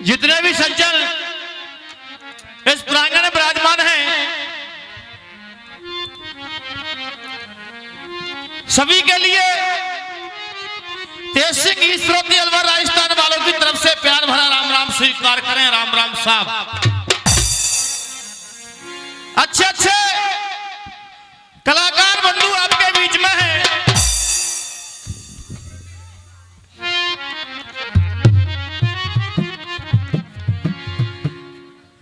जितने भी सज्जन इस प्रांगण में विराजमान हैं, सभी के लिए तेज सिंह ईश्वरी अलवर राजस्थान वालों की तरफ से प्यार भरा राम राम स्वीकार करें। राम राम साहब। अच्छे अच्छे कलाकार बंधु आपके बीच में हैं।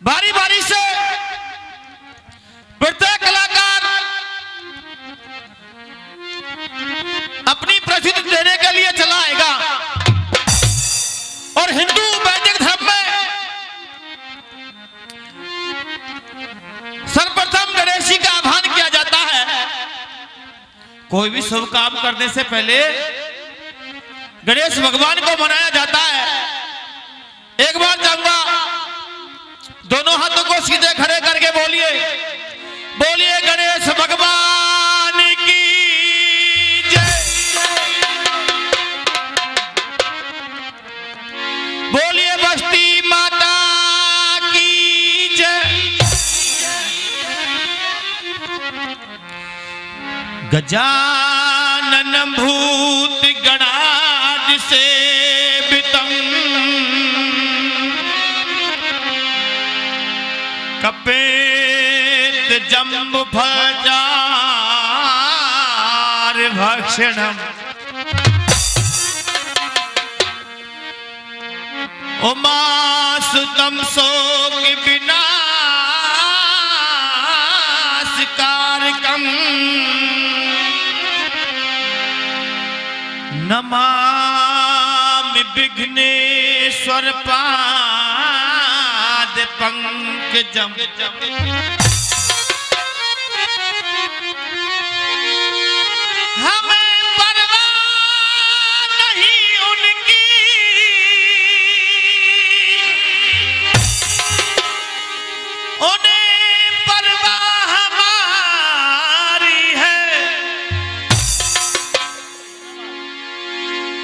बारी बारी से प्रत्येक कलाकार अपनी प्रस्तुति देने के लिए चला आएगा। और हिंदू वैदिक धर्म में सर्वप्रथम गणेश जी का आह्वान किया जाता है। कोई भी शुभ काम करने से पहले गणेश भगवान को मनाया जाता है। एक बार चाहूंगा दोनों हाथों को सीधे खड़े करके बोलिए, बोलिए गणेश भगवान की जय, बोलिए बस्ती माता की जय। गजानन भूत गणादि सेवितम् कपेत जम्बु फलचार भक्षणम् उमासुतम् शोक विनाशकारकम् नमामि विघ्नेश्वर पाद पंकजम्। हमें परवाह नहीं उनकी, उन्हें परवाह हमारी है।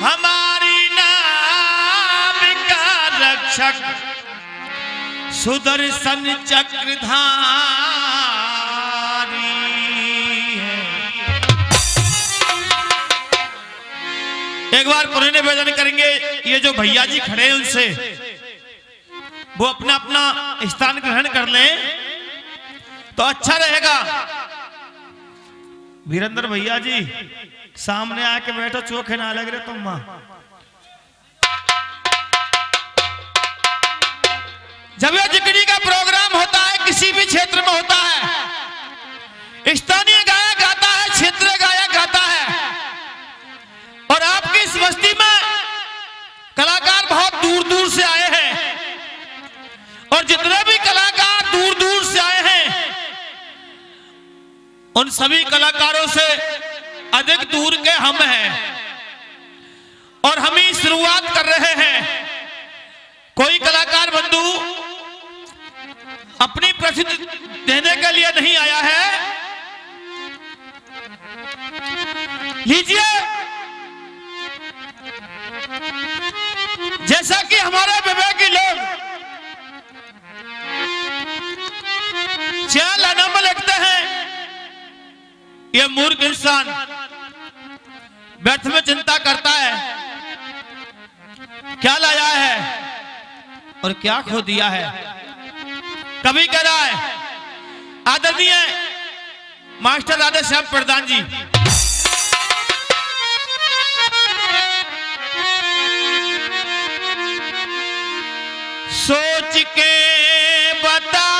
हमारी नाम का रक्षक सुदर्शन चक्रधारी है। एक बार पुण्य निवेदन करेंगे, ये जो भैया जी खड़े हैं उनसे वो अपना अपना स्थान ग्रहण कर लें तो अच्छा रहेगा। वीरेंद्र भैया जी सामने आके बैठो, चोखे ना लग रहे तुम मां। जब यह जिगरी का प्रोग्राम होता है, किसी भी क्षेत्र में होता है, स्थानीय गायक गाता है, क्षेत्रीय गायक गाता है। और आपकी इस बस्ती में कलाकार बहुत दूर दूर से आए हैं। और जितने भी कलाकार दूर दूर से आए हैं, उन सभी कलाकारों से अधिक दूर के हम हैं। और हम ही शुरुआत कर रहे हैं। कोई कलाकार बंधु अपनी प्रसिद्धि देने के लिए नहीं आया है। लीजिए, जैसा कि हमारे विवेकी लोग चार लाइनों में लिखते हैं, ये मूर्ख इंसान व्यर्थ में चिंता करता है, क्या लाया है और क्या खो दिया है। कभी कह रहा है आदरणीय मास्टर राधे श्याम प्रधान जी, सोच के बता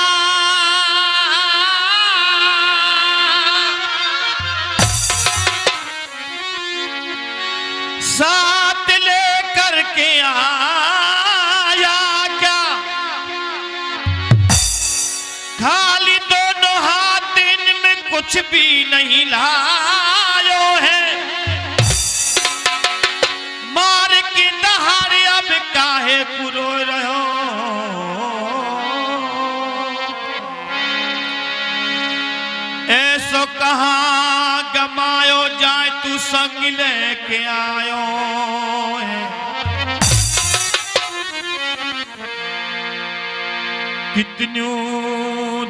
साथ लेकर के आया क्या, खाली दोनों हाथ इनमें कुछ भी नहीं लायो है। मार की दहाड़ अब काहे पुरो रहो, ऐसो कहाँ गमायो जाए तू संग लेके आयो है। कितनी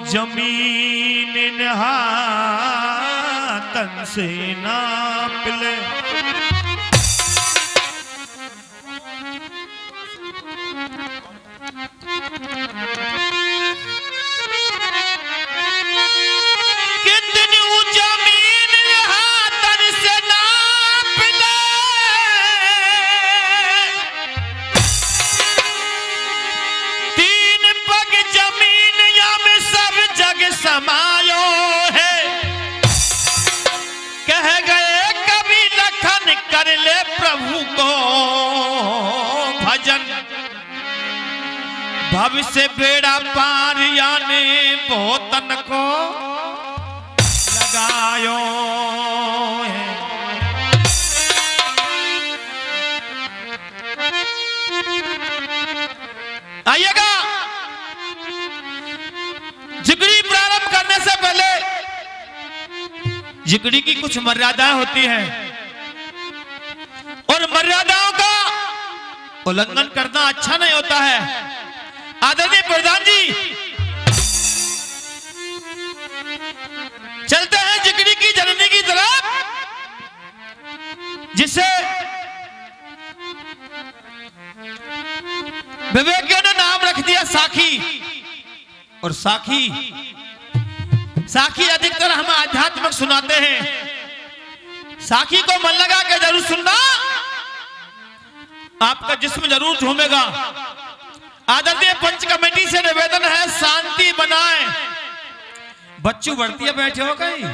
जमीन हाथन से नाप ले, कितनी जमीन हाथन से नाप ले, तीन पग जमीन या में सब जग समायो है, कह गए कभी लखन कर ले प्रभु को भजन, भविष्य बेड़ा पार याने बहुतन को लगायो है। आइएगा, जिगरी प्रारंभ करने से पहले जिगरी की कुछ मर्यादाएं होती हैं और मर्यादाओं का उल्लंघन करना अच्छा नहीं होता है। आदरणीय प्रधान जी, चलते हैं जिगरी की जननी की तरफ, जिसे विवेकियों ने नाम रख दिया साखी। और साखी अधिकतर हम आध्यात्मिक सुनाते हैं। साखी को मन लगा के जरूर सुनना, आपका जिस्म जरूर झूमेगा। आदरणीय पंच कमेटी से निवेदन है, शांति बनाए। बच्चू बढ़ती है, बैठे हो कहीं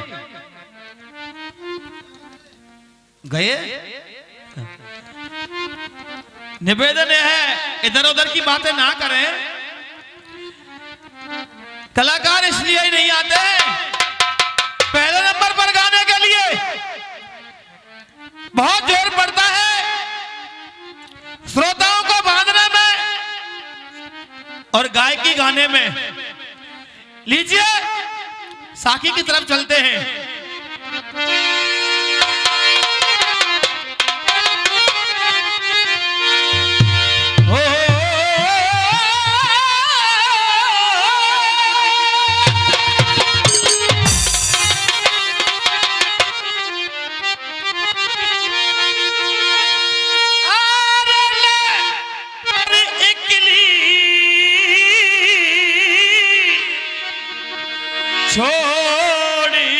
गए? निवेदन है इधर उधर की बातें ना करें। कलाकार इसलिए ही नहीं आते पहले नंबर पर गाने के लिए, बहुत जोर पड़ता है श्रोताओं को बांधने में और गायकी गाने में। लीजिए, साखी की तरफ चलते हैं। छोड़ी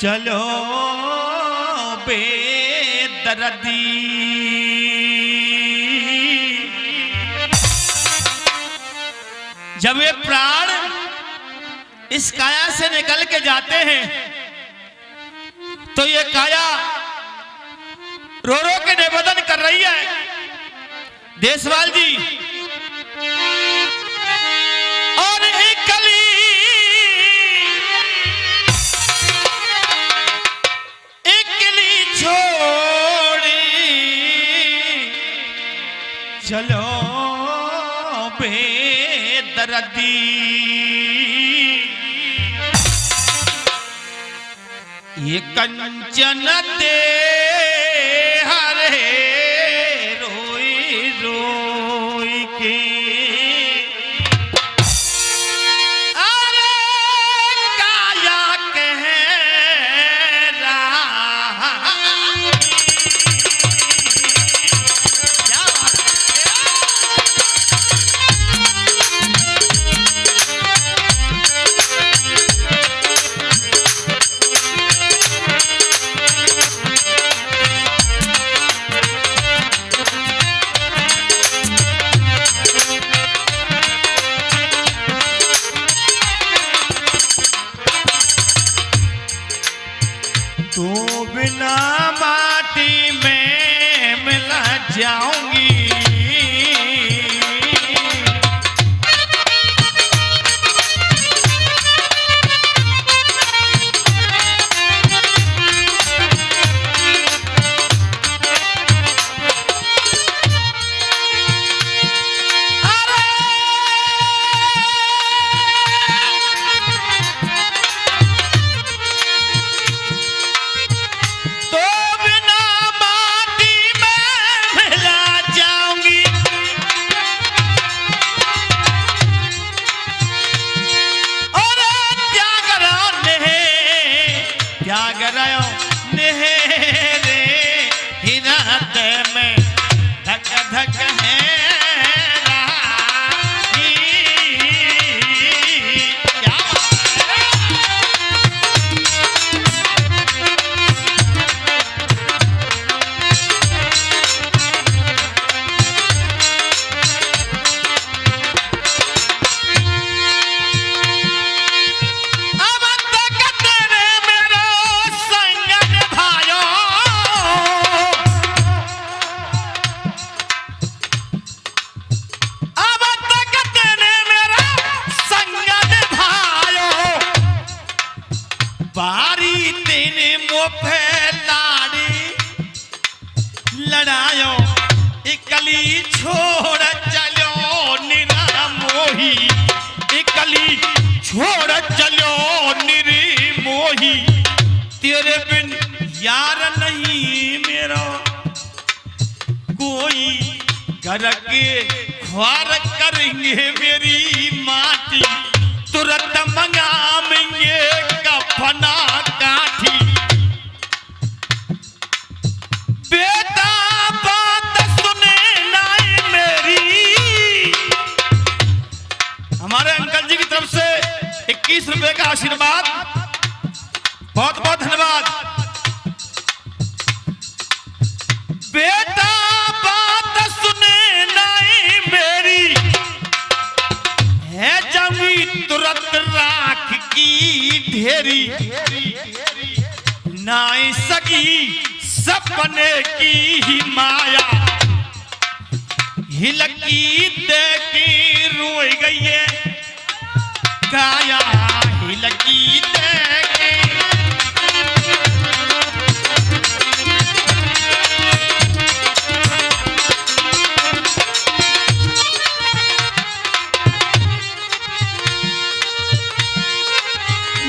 चलो बेदर्दी, जब ये प्राण इस काया से निकल के जाते हैं तो ये काया रो रो के निवेदन कर रही है, देशवाल जी और इकली छोड़ी चलो बेदर्दी, ये कंचन दे हरे रोई रोई के, तू बिना माटी में मिला जाऊंगी, तो बिना माटी में मिला जा कोई घर के ख्वार करेंगे मेरी माटी, तुरंत मंगाएंगे कफना काठी। बेटा बात सुने नाई मेरी, हमारे अंकल जी की तरफ से 21 रुपए का आशीर्वाद, बहुत बहुत धन्यवाद। बेटा बात सुने नाई मेरी, है जमी तुरंत राख की ढेरी, नाई सकी सपने की ही माया, हिलकी देखी रोई गई है काया, हिलकी देखी।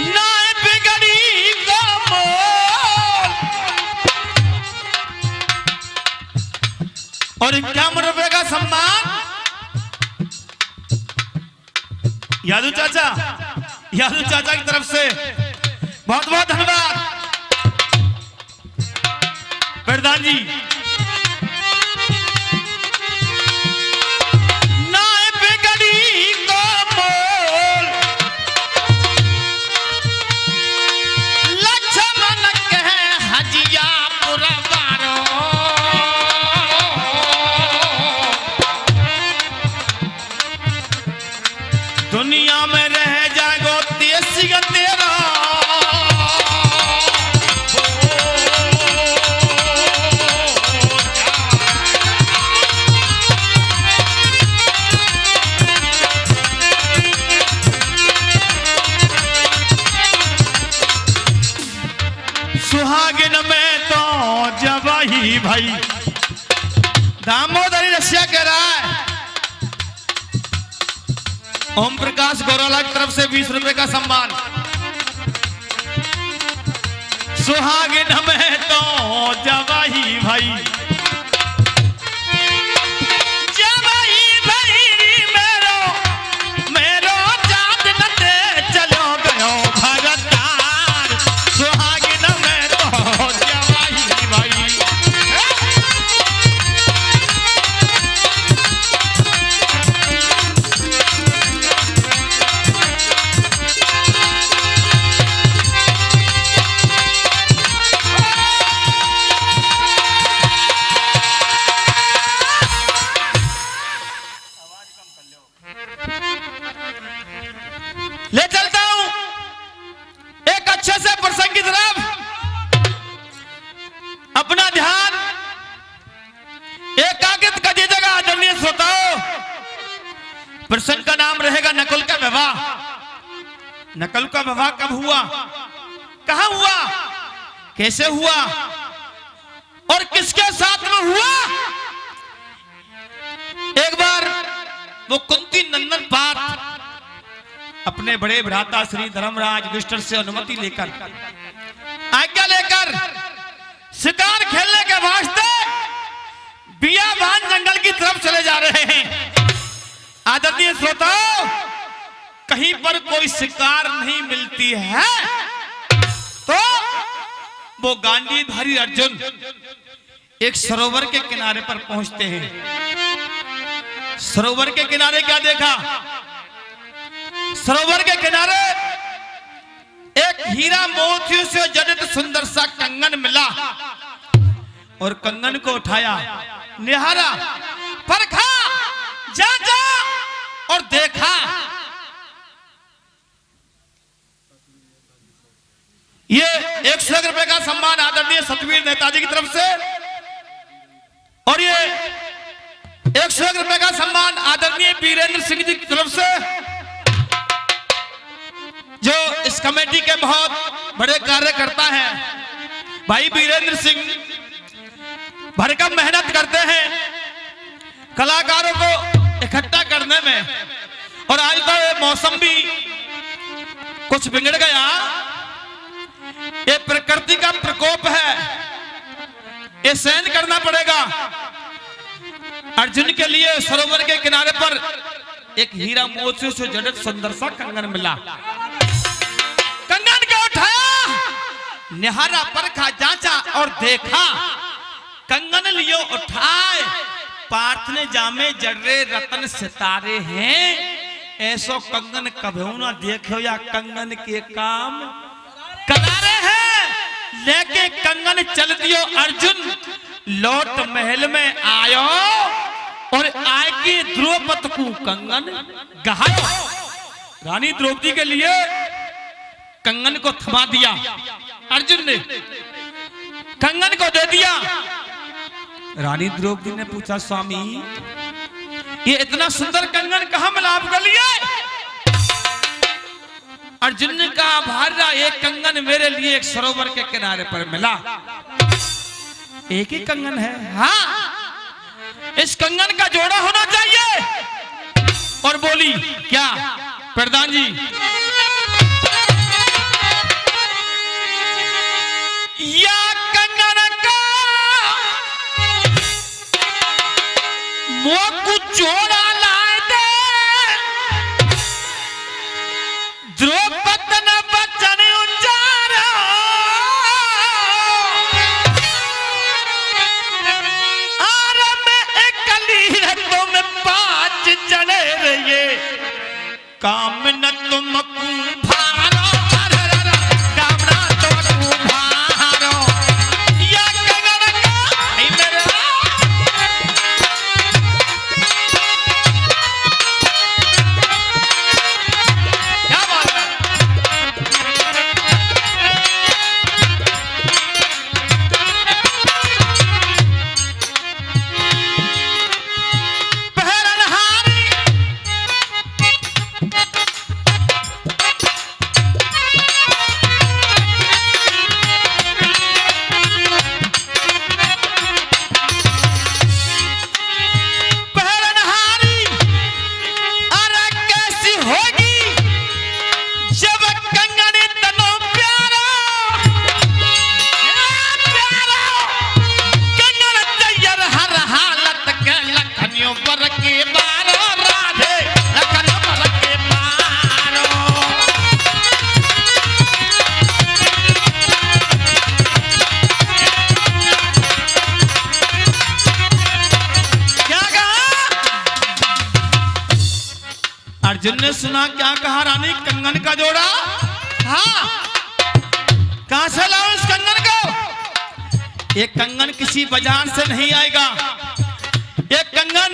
नाय बिगड़ी का मोल और 51 रुपए का सम्मान। यादू चाचा की तरफ से बहुत बहुत धन्यवाद। प्रधान जी, नाय बिगड़ी को मोल, लक्ष्मण कहे हजिया पुरवारो, दुनिया में रह जाएगो देसी का तेरा। सुहागिन में तो जब ही भाई दामोदरी रसिया कह रहा है। ओम प्रकाश गौरवाला की तरफ से 20 रुपए का सम्मान। सुहागिन में तो जवाही भाई, जवाही भाई मेरो जात न दे चलो गयो भगतार। सुहागिन में तो जवाही भाई, ले चलता हूं एक अच्छे से प्रसंग की तरफ। अपना ध्यान एकाग्रत का दीजिएगा आदरणीय श्रोताओं। प्रसंग का नाम रहेगा नकुल का विवाह। नकुल का विवाह कब हुआ, कहां हुआ, कैसे हुआ और किसके साथ में हुआ। एक बार वो कुंती नंदन पार्थ अपने बड़े भ्राता श्री धर्मराज युधिष्ठिर से अनुमति लेकर, आज्ञा लेकर शिकार खेलने के वास्ते बियाबान जंगल की तरफ चले जा रहे हैं। आदरणीय श्रोताओं, कहीं पर कोई शिकार नहीं मिलती है तो वो गांडीधारी अर्जुन एक सरोवर के किनारे पर पहुंचते हैं। सरोवर के किनारे क्या देखा, सरोवर के किनारे एक हीरा मोतियों से जड़ित सुंदर सा कंगन मिला और कंगन को उठाया, निहारा, परखा, जांचा और देखा। ये 101 रुपए का सम्मान आदरणीय सतवीर नेताजी की तरफ से, और ये 101 रुपए का सम्मान आदरणीय वीरेंद्र सिंह जी की तरफ से, जो इस कमेटी के बहुत बड़े कार्यकर्ता हैं। भाई वीरेंद्र सिंह भरकम मेहनत करते हैं कलाकारों को इकट्ठा करने में, और आज तो ये मौसम भी कुछ बिगड़ गया। ये प्रकृति का प्रकोप है, ये सहन करना पड़ेगा। अर्जुन के लिए सरोवर के किनारे पर एक हीरा मोती से जड़ित सुंदर सा कंगन मिला। कंगन को उठाया, निहारा, परखा, जांचा और देखा। कंगन लियो उठाए, पार्थ ने जामे जड़े रतन सितारे हैं। ऐसो कंगन कभी ना देखो या कंगन के काम करारे हैं। लेके कंगन चल दियो अर्जुन, लौट महल में आयो और आय के द्रौपदी को कंगन गहायो। रानी द्रौपदी के लिए कंगन को थमा दिया अर्जुन ने, कंगन को दे दिया। रानी द्रौपदी ने पूछा, स्वामी ये इतना सुंदर कंगन कहां मिला आपके लिए? अर्जुन ने कहा, भार्या ये कंगन मेरे लिए एक सरोवर के किनारे पर मिला। एक ही कंगन है? हाँ, इस कंगन का जोड़ा होना चाहिए। और बोली, क्या प्रधान जी? या कंगन का मुंह को जोड़ा लाए दे, द्रौपदी ने बचन उच्चारा। चढ़े रहिए काम न तुमको भारो, काम न तुमको भारो। या कंगन का मेरा क्या बात है? अर्जुन ने सुना, क्या कहा रानी? कंगन का जोड़ा? हाँ, कहां से लाऊं इस कंगन को? ये कंगन किसी बाजार से नहीं आएगा, ये कंगन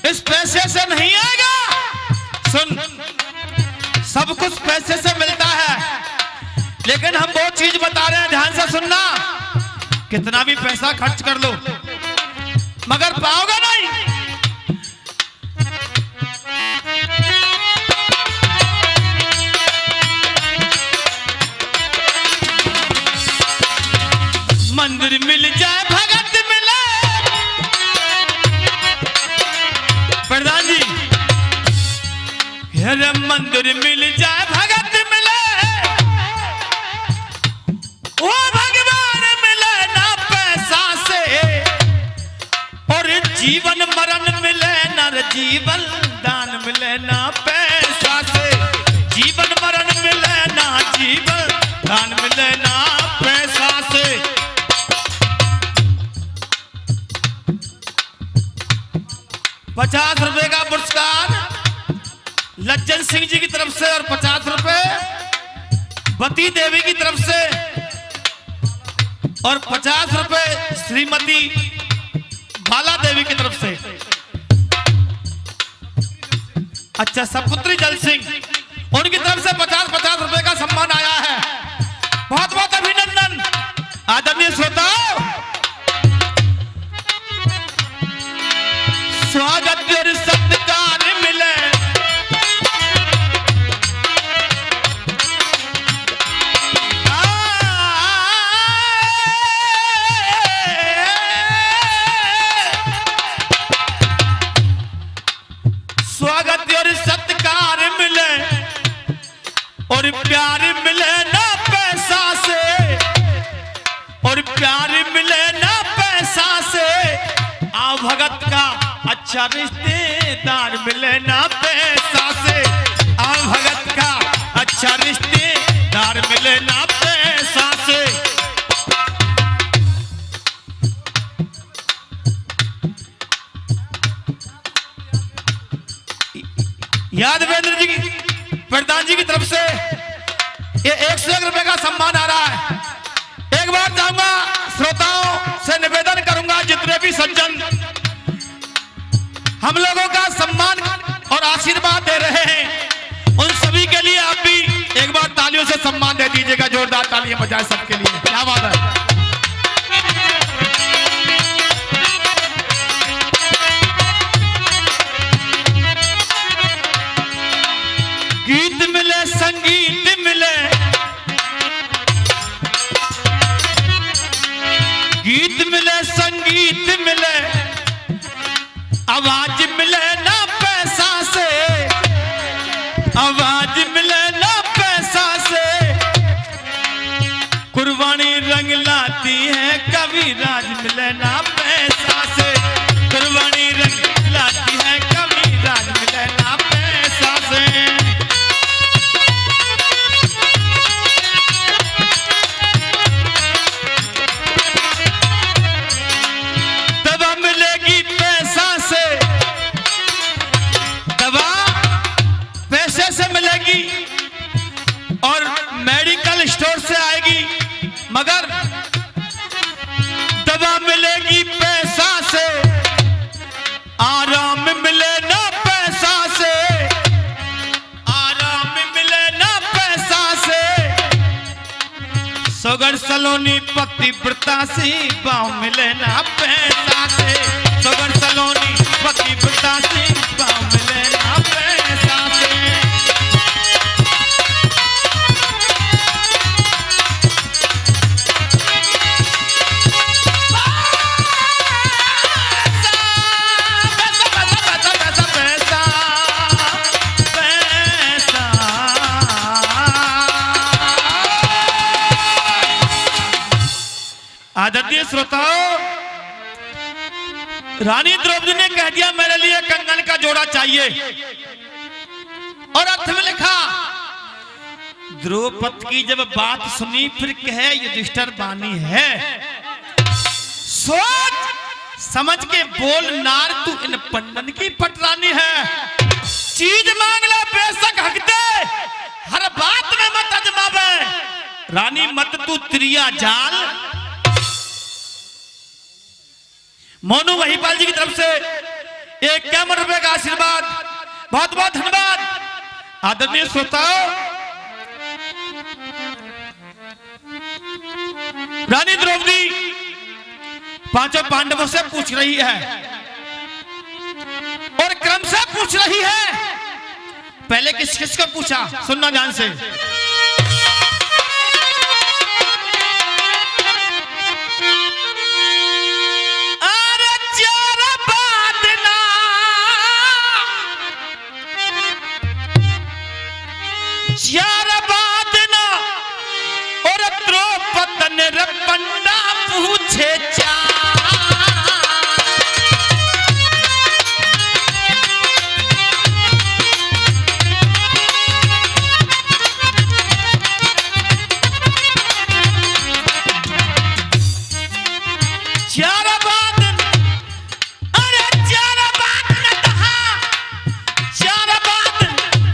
इस पैसे से नहीं आएगा। सुन, सब कुछ पैसे से मिलता है, लेकिन हम वो चीज बता रहे हैं, ध्यान से सुनना। कितना भी पैसा खर्च कर लो मगर पाओगे नहीं। मंदिर मिल जाए, भगत मिले, प्रधान जी, अरे मंदिर मिल जाए, भगत मिले, वो भगवान मिले ना पैसा से। और जीवन मरण मिले ना, जीवन दान मिले ना पैसा से। जीवन मरण मिले ना, जीवन दान मिले ना पैसा से। 50 रुपए का पुरस्कार लज्जन सिंह जी की तरफ से और 50 रुपए बती देवी की तरफ से और 50 रुपए श्रीमती बाला देवी की तरफ से। अच्छा, सपुत्री जल सिंह, उनकी तरफ से 50-50 रुपए का सम्मान आया है। बहुत बहुत अभिनंदन आदरणीय श्रोताओं। स्वागत और सत्कार मिले, स्वागत और सत्कार मिले और प्यार मिले ना पैसा से। और प्यार मिले ना पैसा से। आओ आओ भगत का अच्छा रिश्तेदार मिले ना पैसा से, आओ भगत का अच्छा रिश्तेदार मिले ना पैसा से। यादवेंद्र जी प्रधान जी की तरफ से ये 101 रुपए का सम्मान आ रहा है। एक बार जाऊंगा श्रोताओं से निवेदन करूंगा, जितने भी सज्जन हम लोगों का सम्मान और आशीर्वाद दे रहे हैं, उन सभी के लिए आप भी एक बार तालियों से सम्मान दे दीजिएगा। जोरदार तालियां बजाएं सबके लिए। क्या बात है। गीत मिले संगीत मिले, गीत मिले संगीत मिले, आवाज मिले ना पैसा से, आवाज मिले ना पैसा से। कुर्बानी रंग लाती है कभी राज मिले ना पैसा से, कुर्बानी रंग लाती है कभी राज मिले ना पैसा से। और मेडिकल स्टोर से आएगी, मगर दवा मिलेगी पैसा से, आराम मिले ना पैसा से, आराम मिले ना पैसा से। सोगर सलोनी पतिव्रता से पाँव मिले ना पैसा से, सोगर सलोनी पतिव्रता से पाँव मिले ना पैसा से। आदरणीय श्रोताओं, रानी द्रौपदी ने कह दिया मेरे लिए कंगन का जोड़ा चाहिए, और अर्थ में लिखा द्रौपदी की जब बात सुनी फिर कहे युधिष्ठिर बानी है। सोच समझ के बोल नार तू इन पंडन की पटरानी है। चीज मांग ले बेशक हक दे, हर बात में मत अजमावे। रानी मत तू त्रिया जाल। मोनू वहीपाल जी की तरफ से 51 रुपए का आशीर्वाद, बहुत बहुत धन्यवाद। आदरणीय श्रोताओं, रानी द्रौपदी पांचों पांडवों से पूछ रही है और क्रम से पूछ रही है। पहले किस किस को पूछा, सुनना ध्यान से। और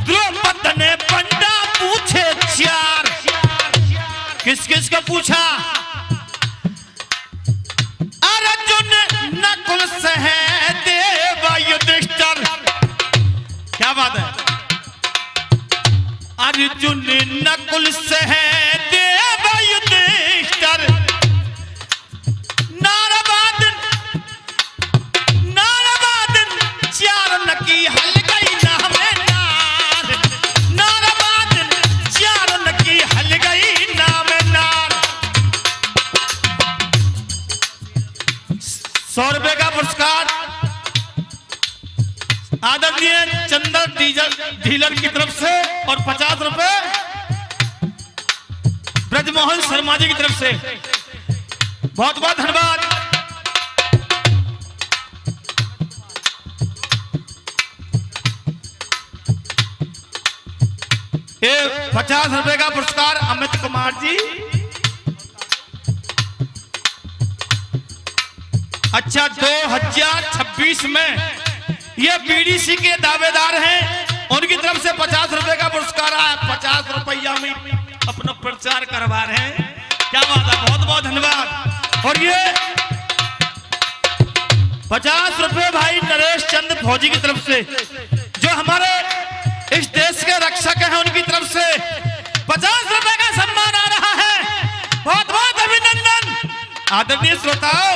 द्रौपदी ने पंडा पूछे किस किस को पूछा? अर्जुन नकुल सहदेव युधिष्ठिर। क्या बात है। अर्जुन नकुल सहदेव युधिष्ठिर। नारबादन चारण की हल गई नाम नार। नारबादन चारण की हल गई नाम नार। 100 रुपए का पुरस्कार आदरणीय चंदन डीलर की तरफ से और 50 रुपए ब्रजमोहन शर्मा जी की तरफ से। बहुत बहुत धन्यवाद। ये 50 रुपए का पुरस्कार अमित कुमार जी। अच्छा, 2026 में ये बीडीसी के दावेदार हैं, उनकी तरफ से 50 रुपए का पुरस्कार आया। 50 रुपया में अपना प्रचार करवा रहे हैं, क्या बात है, बहुत बहुत धन्यवाद। और ये 50 रुपए भाई नरेश चंद फौजी की तरफ से, जो हमारे इस देश के रक्षक हैं, उनकी तरफ से 50 रुपए का सम्मान आ रहा है। बहुत बहुत अभिनंदन। आदरणीय श्रोताओं,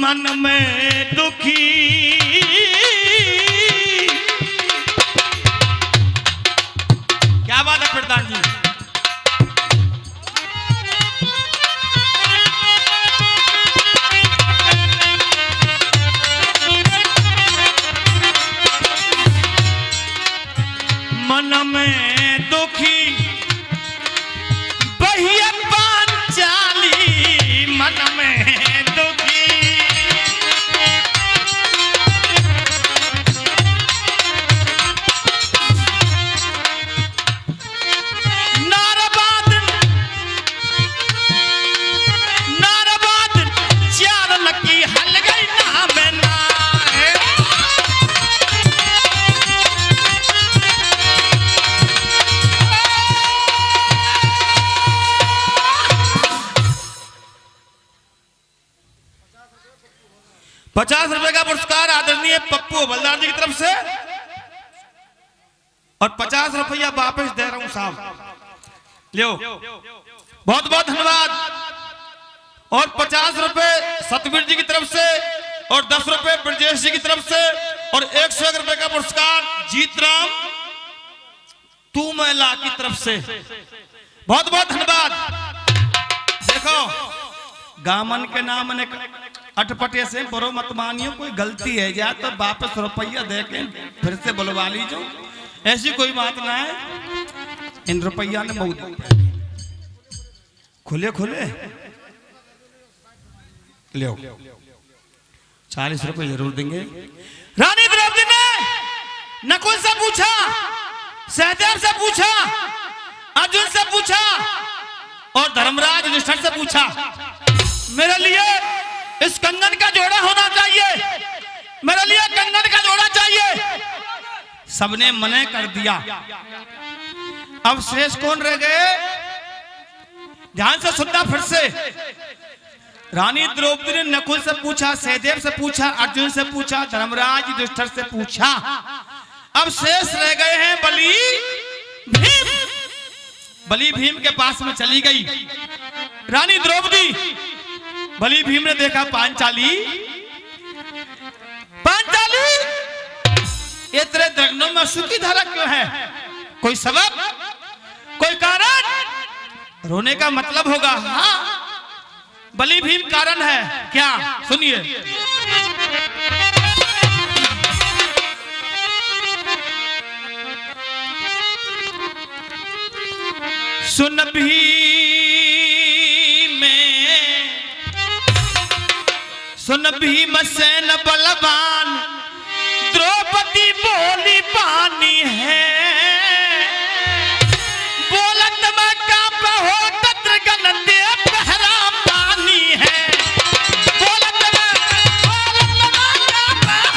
मन में दुखी क्या बात है प्रधान जी। मन में दुखी बहिया पांचाली, मन में ₹50 का पुरस्कार आदरणीय पप्पू हवलदार जी की तरफ से, और 50 रुपया वापस दे रहा हूं साहब, लो बहुत बहुत धन्यवाद। और 50 रुपए सतवीर जी की तरफ से, और 10 रुपए ब्रजेश जी की तरफ से, और 101 रुपए का पुरस्कार जीतराम तू महिला की तरफ से, बहुत बहुत धन्यवाद। देखो गामन के नाम ने अटपटे से बरो मत मानियो, कोई गलती है जा तो वापस रुपया दे के फिर से बुलवा लीजो, ऐसी कोई बात ना है। इन रुपया ने बहुत खुले खुले ले 40 रुपए जरूर देंगे। रानी द्रौपदी ने नकुल से पूछा, सहदेव से पूछा, अर्जुन से पूछा, और धर्मराज युधिष्ठिर से पूछा, मेरे लिए इस कंगन का जोड़ा होना चाहिए, मेरे लिए कंगन का जोड़ा चाहिए। सबने मना कर दिया। अब शेष कौन रह गए, ध्यान से सुनना फिर से। रानी द्रौपदी ने नकुल से पूछा, सहदेव से पूछा, अर्जुन से पूछा, धर्मराज युधिष्ठिर से पूछा। अब शेष रह गए हैं बलि भीम। बलि भीम के पास में चली गई रानी द्रौपदी। बलि भीम ने देखा पांचाली, पांचाली ये तेरे दर्दों में सुखी धारा क्यों है, कोई सबब, कोई कारण? रोने का मतलब होगा। हाँ बलि भीम कारण है, क्या? सुनिए। सुन भीम सेन बलवान, द्रौपदी बोली पानी है, बोलत में कांप हो तत्रगन दे पहरा पानी है, बोलत में कांप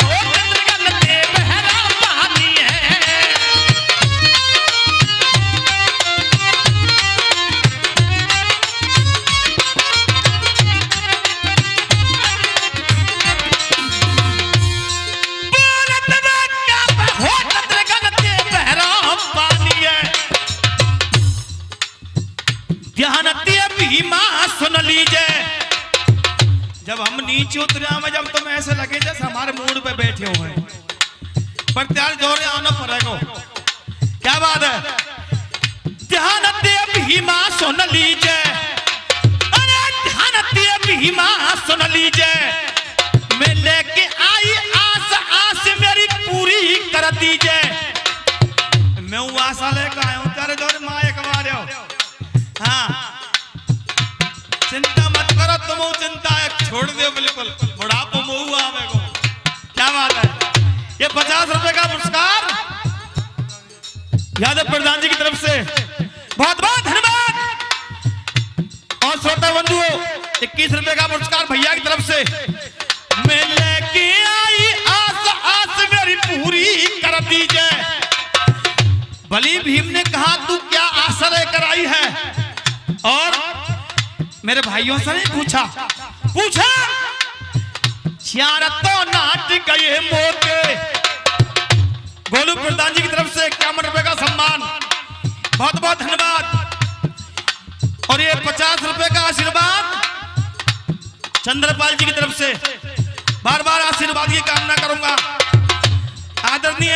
हो तत्रगन दे पहरा पानी है। भीमा सुन लीजिए, जब हम नीचे उतरे में, जब तुम ऐसे लगे जैसे हमारे मूड पे बैठे हुए हैं, पर त्यार जोर आना पड़ेगा। क्या बात है? ध्यान दे भीमा सुन लीजिए, अरे ध्यान दे भीमा सुन लीजिए, मैं लेके आई आस, आस मेरी पूरी कर दीजिए। मैं वो आशा लेकर आया हूं, तेरे जोर माँ एक बार हो। हाँ चिंता मत करो, तुम चिंता छोड़ दो बिल्कुल, बुढ़ापो मुँह आवेगो। क्या बात है? ये 50 रुपए का पुरस्कार तरफ से बहुत बहुत धन्यवाद। और श्रोता बंधुओं 21 रुपए का पुरस्कार भैया की तरफ से। मैं लेके आई आस आस मेरी पूरी कर दीजिए। बलि भीम ने कहा तू क्या आशा लेकर आई है? और मेरे भाइयों से नहीं पूछा चार तो नाट गए मोके। गोलू प्रधान जी की तरफ से 51 रुपए का सम्मान, बहुत बहुत धन्यवाद। और ये 50 रुपए का आशीर्वाद चंद्रपाल जी की तरफ से, बार बार आशीर्वाद की कामना करूंगा। आदरणीय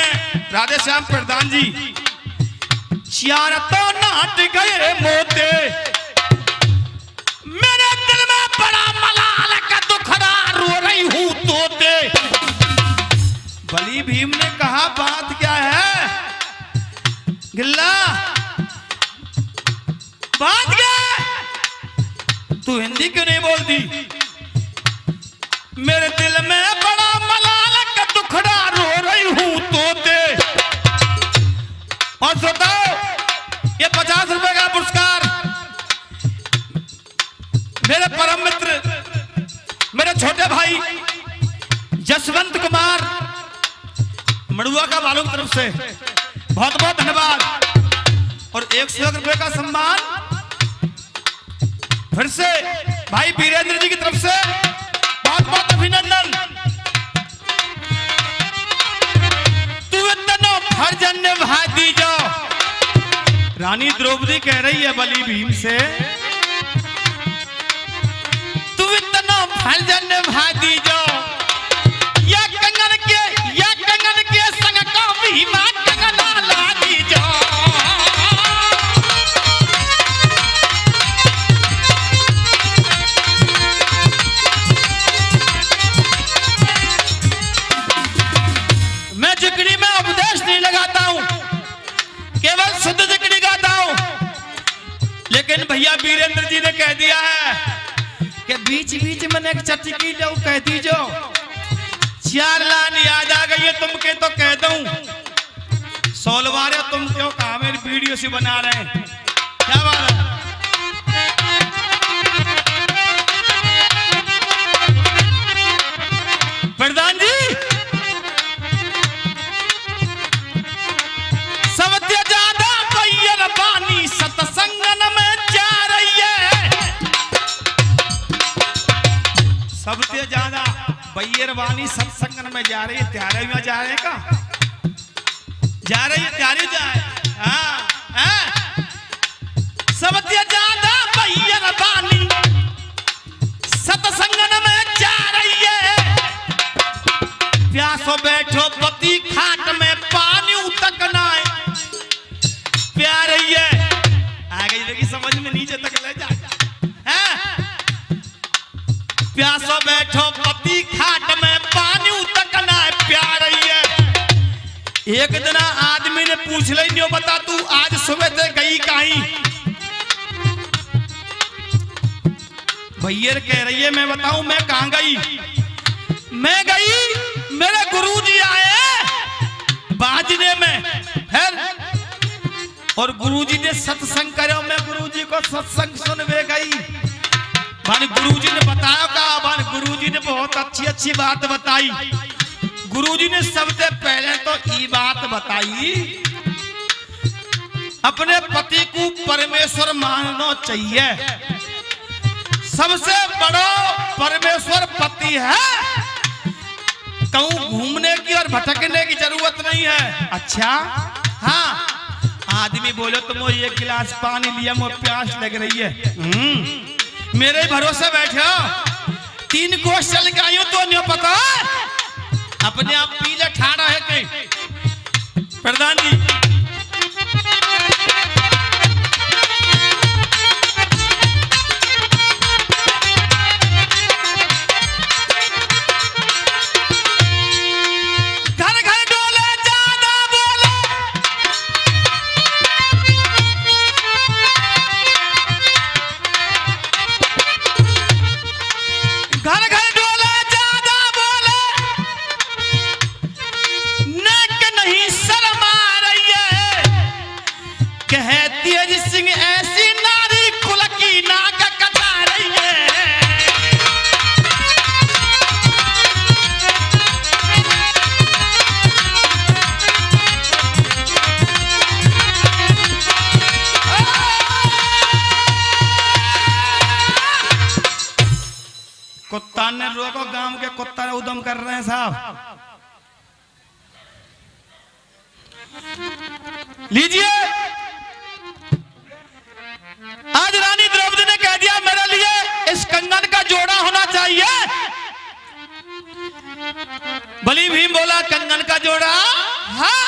राधे श्याम प्रधान जी, चार तो नाट गए मोते, मेरे दिल में बड़ा मलाल का दुखड़ा रो रही हूं तोते। बलि भीम ने कहा बात क्या है गिल्ला, बात क्या है? तू हिंदी क्यों नहीं बोलती? मेरे दिल में बड़ा मलाल का दुखड़ा रो रही हूं तोते। और श्रोताओ ये 50 रुपए का पुरस्कार मेरे परम मित्र, मेरे छोटे भाई जसवंत कुमार मड़ुआ का बालू की तरफ से, बहुत बहुत धन्यवाद। और 101 रुपए का सम्मान फिर से भाई वीरेंद्र जी की तरफ से, बहुत बहुत अभिनंदन। तू इतना फर्जन निभा दीजो। रानी द्रौपदी कह रही है बलि भीम से, तू इतना फर्जन निभा दीजो। या कंगन के संग का भीमा कंगना ला दीजो। मैं जिकड़ी में उपदेश नहीं लगाता हूं, केवल शुद्ध जिकड़ी गाता हूं। लेकिन भैया वीरेंद्र जी ने कह दिया है कि बीच बीच में एक चटकी लो कह दीजो। 4 लाइन याद आ गई है तुमके तो कह दूं। सोलवारे तुम क्यों कहा मेरी वीडियो से बना रहे हैं, क्या बात है? प्रधान जी सबसे ज्यादा बैयर बानी सत्संगन में जा रही है। सबसे ज्यादा बैयर बानी सत्संगन में जा रही है। त्यारे में जा रहे का जा रही है, त्यारे जाए। सबसे ज्यादा बैयर बानी सत्संगन में जा रही है। प्यासो बैठो पति खाट में पानी उतकना है। प्यार है आ गई देखी समझ में, नीचे तक ले जा। प्यासो बैठो पति खाट में पानी उतकना है। प्यार है। एक दिन आदमी ने पूछ ले नहीं बता तू आज सुबह से गई कहीं? भैया कह रही है मैं बताऊं मैं कहां गई? मैं गई मेरे गुरुजी आए बाजने में, फिर और गुरुजी ने सत्संग करो। मैं गुरुजी को सत्संग सुनवे गई। गुरुजी ने बताया का गुरुजी ने बहुत अच्छी बात बताई। गुरुजी ने सबसे पहले तो ये बात बताई अपने पति को परमेश्वर मानना चाहिए। सबसे बड़ा परमेश्वर पति है। कहूं घूमने की और भटकने की जरूरत नहीं है। अच्छा हाँ, आदमी बोले तुम तो 1 गिलास पानी लिया मुझे प्यास लग रही है। मेरे भरोसे बैठे हो। 3 कोस चल के आई तो नहीं पता अपने आप पीले ठाड़ा है कहीं। प्रधान जी रोको, गांव के कुत्ता उदम कर रहे हैं साहब। लीजिए, आज रानी द्रौपदी ने कह दिया मेरे लिए इस कंगन का जोड़ा होना चाहिए। बलि भीम बोला कंगन का जोड़ा? हाँ,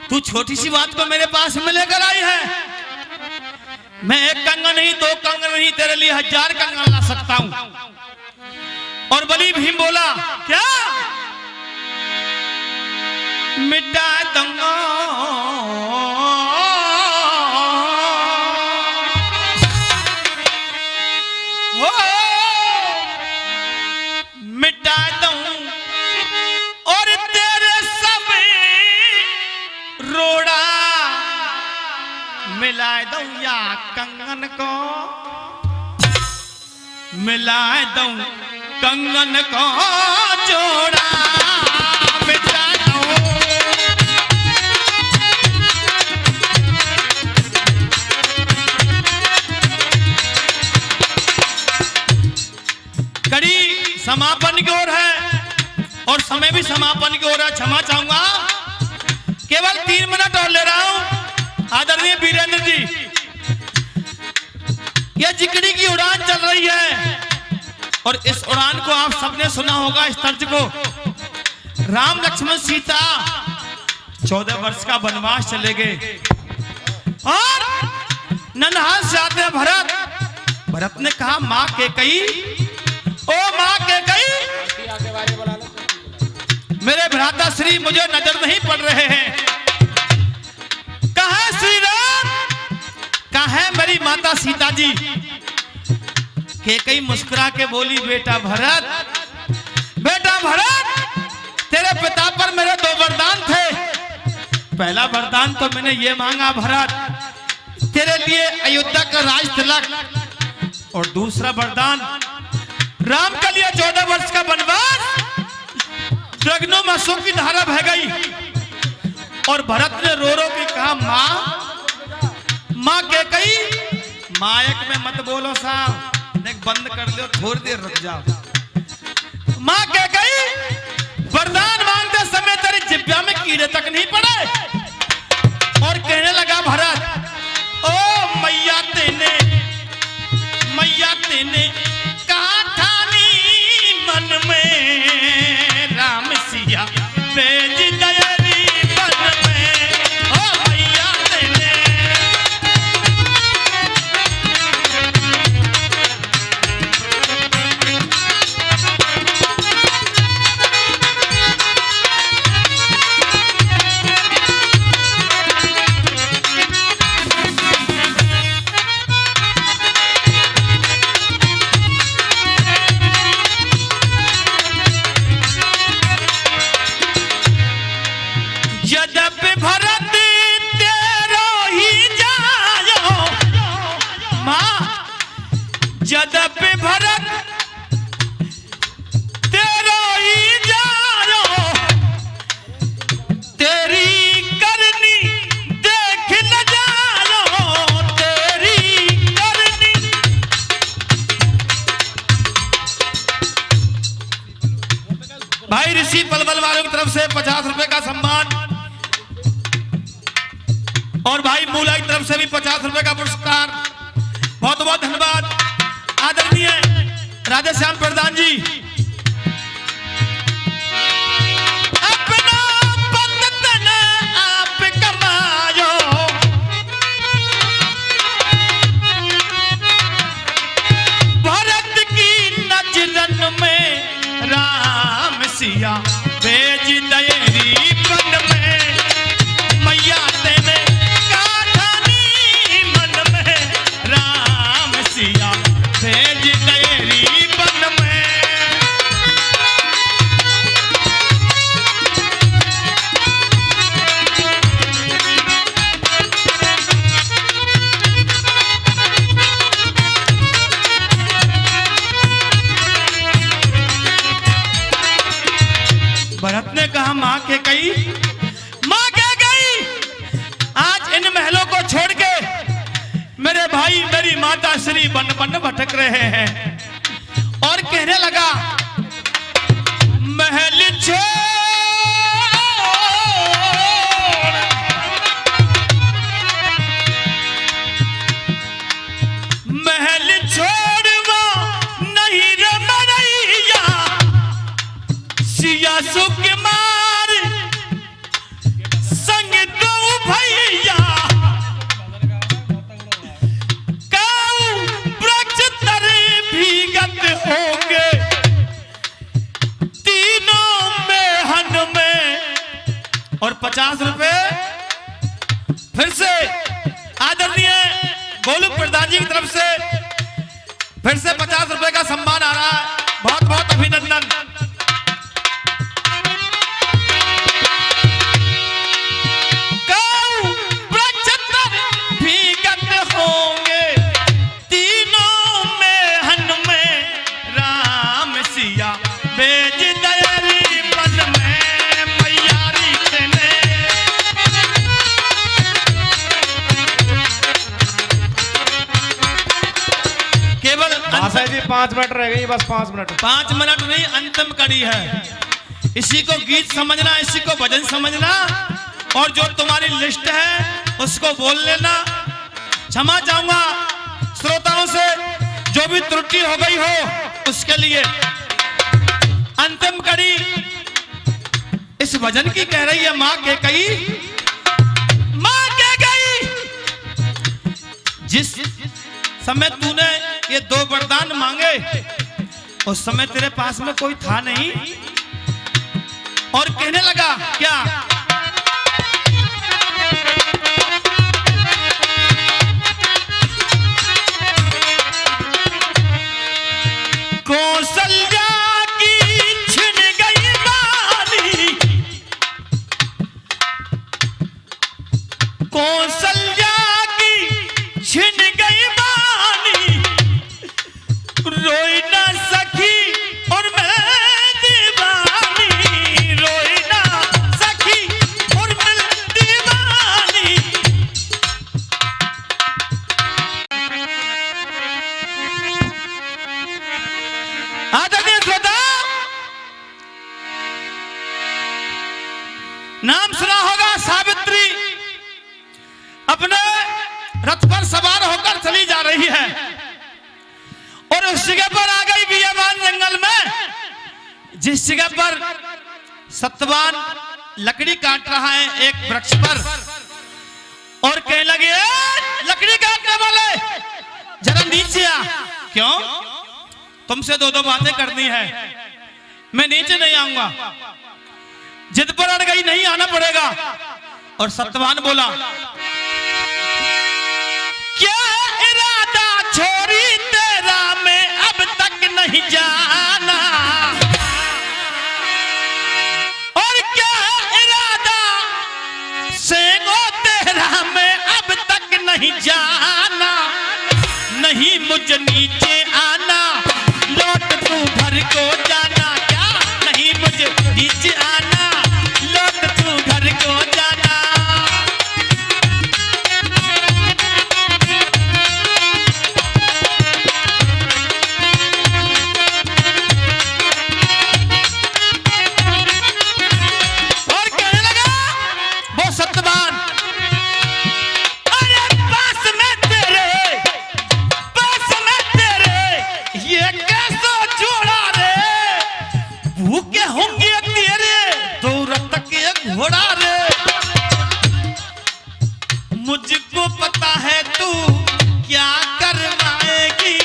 तू छोटी सी बात को मेरे पास में लेकर आई है। मैं एक कंगन नहीं, दो कंगन नहीं, तेरे लिए 1000 कंगन ला सकता हूं। और बलि भीम बोला क्या? मिटा दूंगा हो, मिटा दूं और तेरे सब रोड़ा मिला दूं या कंगन को मिला दूं कंगन को जोड़ा मिटा दूं। कड़ी समापन की ओर है और समय भी समापन की ओर है। क्षमा चाहूंगा, केवल 3 मिनट और ले रहा हूं। आदरणीय वीरेंद्र जी, यह जिकड़ी की उड़ान चल रही है और इस उड़ान को आप सबने सुना होगा, इस तर्ज को। राम लक्ष्मण सीता 14 वर्ष का वनवास चले गए और नन्हाल से आते हैं भरत। भरत ने कहा मां कैकेयी, ओ मां कैकेयी, मेरे भ्राता श्री मुझे नजर नहीं पड़ रहे हैं। कहाँ श्री राम, कहाँ मेरी माता सीता जी? कैकेयी मुस्कुरा के बोली बेटा भरत, बेटा भरत, तेरे पिता पर मेरे 2 वरदान थे। पहला वरदान तो मैंने ये मांगा भरत, तेरे लिए अयोध्या का राज तिलक, और दूसरा वरदान राम के लिए 14 वर्ष का वनवास। गगनों में अशोक की धारा बह गई और भरत ने रो रो के कहा मां, मां कैकेयी, मायक में मत बोलो साहब, बंद कर लो, थोड़ी देर रुक जाओ। मां कैकेयी, वरदान मांगते समय तेरी जिब्या में कीड़े तक नहीं पड़े। और कहने लगा भरत, ओ मैया तेने कहा ठानी मन में, राम सिया भेज दयारी मन में। ओ मैया तेने, यद्यपि भरत तेरा ही जानो, तेरी करनी देख न जानो, तेरी करनी। भाई ऋषि पलवल वालों की तरफ से 50 रुपए का सम्मान और भाई मूला की तरफ से भी 50 रुपए का पुरस्कार। बहुत बहुत धन्यवाद आदरणीय राधेश्याम प्रधान जी। अपना बंधन आप कमायो, भरत की नजरन में राम सिया भेज दयरी बन में। मैया तेने काठानी मन में, राम सिया भेज दयरी बन में। भरत ने कहा मां कैकेयी, मां कैकेयी, आज इन महलों को छोड़ के मेरे भाई मेरी माता श्री बन बन भटक रहे हैं और कहने लगा महल छोड़वा नहीं रमैया सिया सुकुमार संग दो भैया वृक्ष तरे भीगत होंगे तीनों मेहन में। और 50 रुपए फिर से आदरणीय गोलू प्रधान जी की तरफ से फिर से 50 रुपए का सम्मान आ रहा है। बहुत बहुत अभिनंदन। भीगत होंगे तीनों मेहन में राम सिया बेज दयारी मन में मैयारी तेने। केवल आशा जी 5 मिनट रह गई, बस 5 मिनट। 5 मिनट नहीं, अंतिम कड़ी है। इसी को गीत समझना, इसी को भजन समझना, और जो तुम्हारी लिस्ट है उसको बोल लेना। क्षमा चाहूंगा श्रोताओं से, जो भी त्रुटि हो गई हो उसके लिए। अंतिम कड़ी इस भजन की कह रही है मां के कई, मां के गई। जिस समय तूने ये 2 वरदान मांगे उस समय तेरे पास में कोई था नहीं, और कहने लगा क्या, कौशल्या की छिन गई बानी, कौशल्या की छिन गई बानी, रोई ना सखी और मैं दीवानी, रोई ना सखी और मैं दीवानी। आदरणीय श्रोता, नाम सुना होगा सावित्री अपने रथ पर सवार होकर चली जा रही है, और उस जगह पर आ गई बियाबान जंगल में, जिस जगह पर सत्यवान लकड़ी काट रहा है एक वृक्ष पर, और कहने लगे लकड़ी काटने वाले जरा नीचे आ। क्यों? तुमसे 2 बातें करनी है। मैं नीचे नहीं आऊंगा, जिद पर अड़ गई, नहीं आना पड़ेगा। और सत्यवान बोला क्या इरादा छोरी तेरा, मैं अब तक नहीं जाना, और क्या इरादा सेगो तेरा, मैं अब तक नहीं जाना, नहीं मुझे नीचे आना, लौट तू घर को जाना, क्या नहीं मुझे नीचे आना, लौट तू घर को जाना। और कहने लगा वो सत्यवान, अरे पास में तेरे ये कैसा जोड़ा रे, भूखे होंगे तेरे 2 रथ के घोड़ा रे, मुझको पता है तू क्या करवाएगी,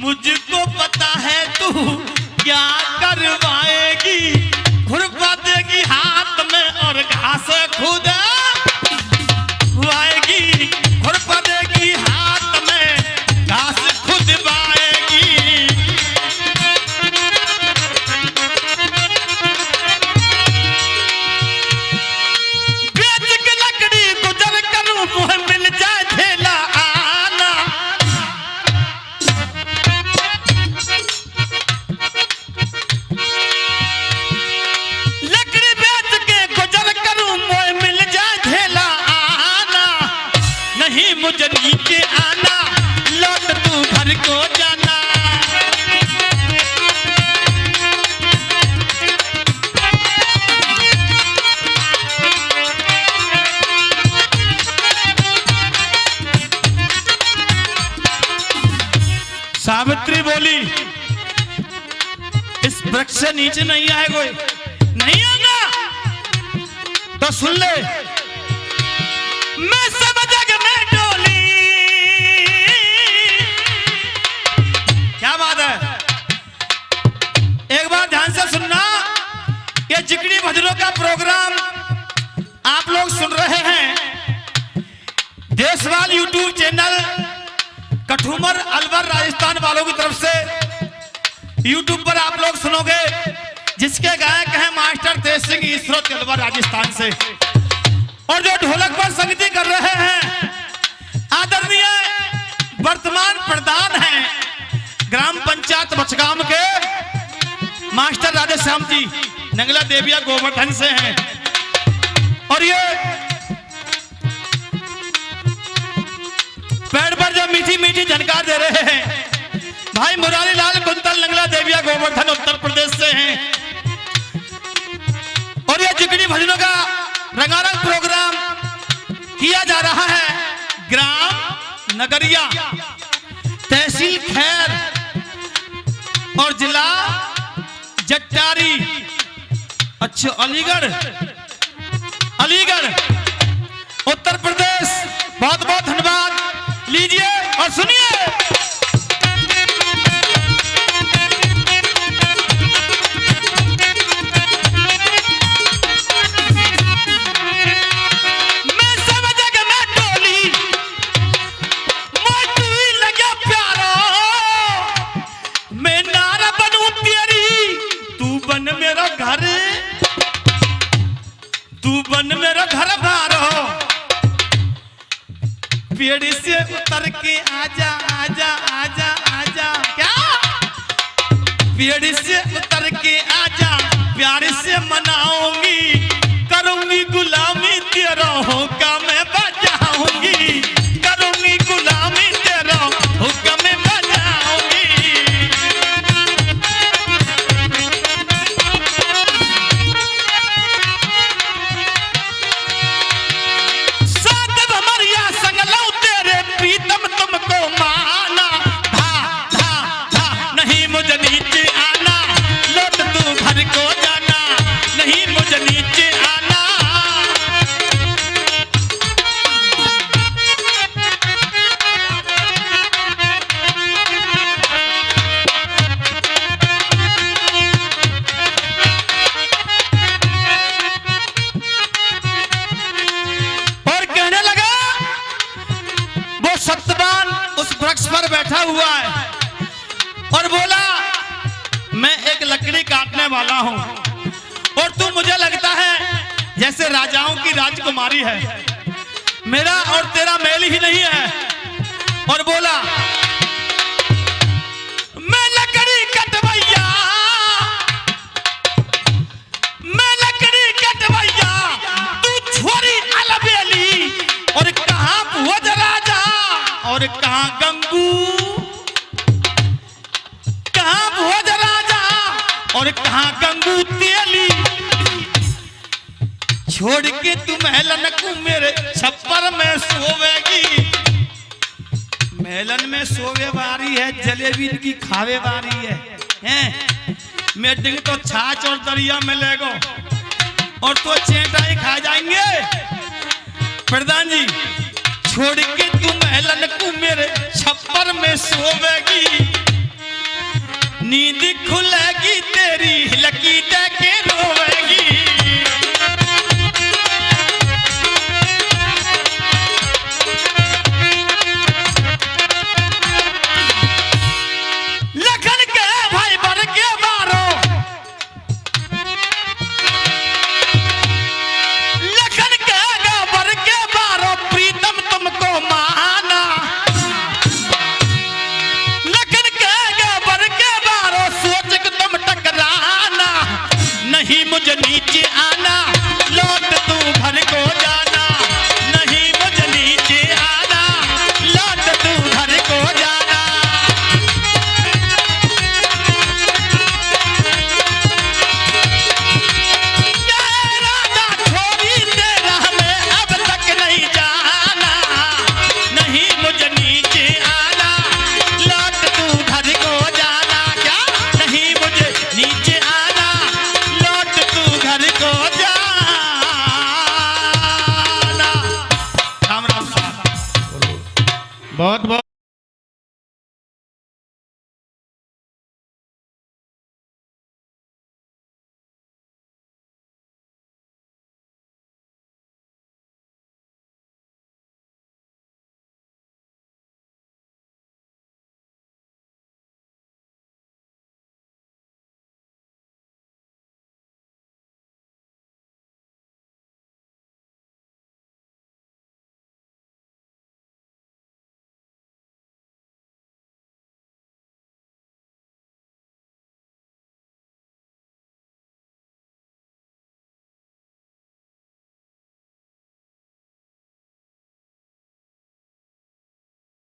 मुझको पता है तू क्या करवाएगी, खुरपा देगी हाथ में और घास खुद आएगी, खुरपा देगी हाथ में घास खुद आएगी। बेच के लकड़ी गुजर करूं, मुँह मिल जाए झेला आना, लकड़ी बेच के गुजर करूं, मुँह मिल वृक्ष से नीचे नहीं आए कोई, नहीं आना तो सुन ले। मैं सब जग में डोली, क्या बात है, एक बार ध्यान से सुनना। ये जिगरी भजनों का प्रोग्राम आप लोग सुन रहे हैं देशवाल यूट्यूब चैनल कठुमर अलवर राजस्थान वालों की तरफ से यूट्यूब पर आप लोग सुनोगे, जिसके गायक हैं मास्टर तेज सिंह ईश्वर अलवर राजस्थान से। और जो ढोलक पर संगति कर रहे हैं आदरणीय वर्तमान प्रधान हैं ग्राम पंचायत बचगाम के मास्टर राधेश्याम जी नंगला देविया गोवर्धन से हैं। और ये पैर पर जो मीठी मीठी झनकार दे रहे हैं भाई मुरारी लाल कुंतल नंगला देविया गोवर्धन उत्तर प्रदेश से हैं। और ये जिगरी भजनों का रंगारंग प्रोग्राम किया जा रहा है ग्राम नगरिया, तहसील खैर और जिला जट्टारी, अच्छा अलीगढ़, अलीगढ़ उत्तर प्रदेश। बहुत बहुत धन्यवाद। लीजिए और सुनिए। मैं सब जग में डोली, मोटू लगे प्यारो, मैं नारा बनूं तेरी, तू बन मेरा घर, तू बन मेरा घर भारो। पेड़ से उतर के आजा आजा आजा आजा, क्या पेड़ से उतर के आजा, प्यार से मनाऊंगी, करूंगी गुलामी तेरा होगा मैं बजाऊंगी, करूंगी गुलामी तेरा होगा मैं बजाऊंगी। प्रीतम तुमको माना, धा धा धा नहीं मुझे नीचे आना, लौट तू घर को जाना, नहीं मुझे नीचे आना। और कहने लगा वो सत्यवान उस वृक्ष पर बैठा हुआ है और बोला मैं एक लकड़ी काटने वाला हूं और तू मुझे लगता है जैसे राजाओं की राजकुमारी है, मेरा और तेरा मेल ही नहीं है। और बोला मैं लकड़ी कटवैया, मैं लकड़ी कटवैया, तू छोरी अलबेली, और कहां भोज राजा और कहां गंगू, कहां भोज राजा और कहां गंगू तेली। छोड़ के तू महलन को मेरे छप्पर में सोवेगी, महलन में सोवे वारी है, जलेबी इनकी खावे वारी है? मैं डिंग तो छाछ और दरिया में लेगो और तो चेटा ही खा जाएंगे। प्रधान जी छोड़ के तू महलन को मेरे छप्पर में सोवेगी, नींद खुलेगी तेरी लकी दे के रोवेगी। लखन के भाई बन के मारो, लखन के बर के मारो, प्रीतम तुमको माना, लखन के बर के मारो, सोच के तुम टकराना, नहीं मुझे नीचे